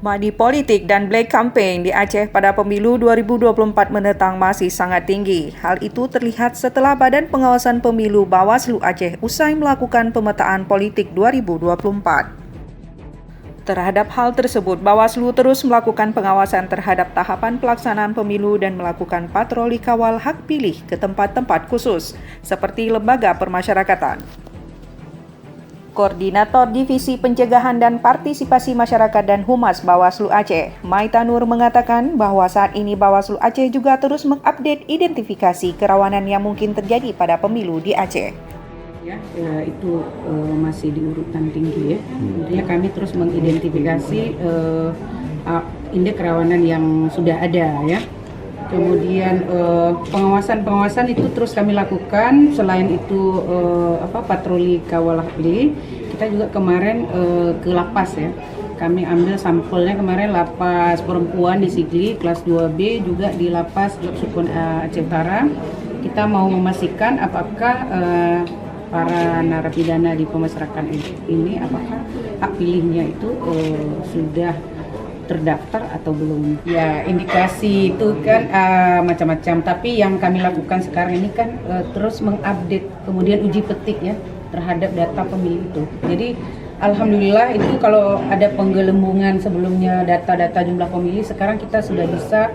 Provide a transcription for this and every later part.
Money politik dan black campaign di Aceh pada pemilu 2024 mendatang masih sangat tinggi. Hal itu terlihat setelah Badan Pengawasan Pemilu Bawaslu Aceh usai melakukan pemetaan politik 2024. Terhadap hal tersebut, Bawaslu terus melakukan pengawasan terhadap tahapan pelaksanaan pemilu dan melakukan patroli kawal hak pilih ke tempat-tempat khusus, seperti lembaga permasyarakatan. Koordinator Divisi Pencegahan dan Partisipasi Masyarakat dan Humas Bawaslu Aceh, Maita Nur mengatakan bahwa saat ini Bawaslu Aceh juga terus mengupdate identifikasi kerawanan yang mungkin terjadi pada pemilu di Aceh. Itu masih di urutan tinggi ya. Tentunya kami terus mengidentifikasi indeks kerawanan yang sudah ada ya. Kemudian pengawasan itu terus kami lakukan. Selain itu patroli kawal hak pilih, kita juga kemarin ke lapas ya. Kami ambil sampelnya kemarin lapas perempuan di Sigli kelas 2B, juga di lapas Sukun Aceh Utara. Kita mau memastikan apakah para narapidana di pemasyarakatan ini apakah hak pilihnya itu sudah terdaftar atau belum. Ya, indikasi itu kan macam-macam, tapi yang kami lakukan sekarang ini kan terus mengupdate, kemudian uji petik ya terhadap data pemilih itu. Jadi alhamdulillah itu kalau ada penggelembungan sebelumnya data-data jumlah pemilih, sekarang kita sudah bisa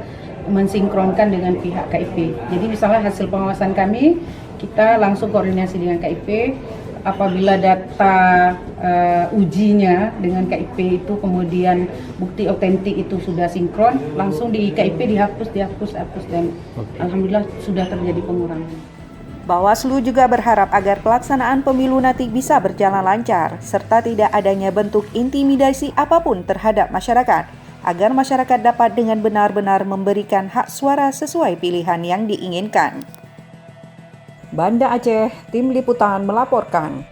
mensinkronkan dengan pihak KIP. Jadi misalnya hasil pengawasan kami, kita langsung koordinasi dengan KIP. Apabila data ujinya dengan KIP itu kemudian bukti otentik itu sudah sinkron, langsung di KIP dihapus dan alhamdulillah sudah terjadi pengurangan. Bawaslu juga berharap agar pelaksanaan pemilu nanti bisa berjalan lancar, serta tidak adanya bentuk intimidasi apapun terhadap masyarakat, agar masyarakat dapat dengan benar-benar memberikan hak suara sesuai pilihan yang diinginkan. Banda Aceh, Tim Liputan melaporkan.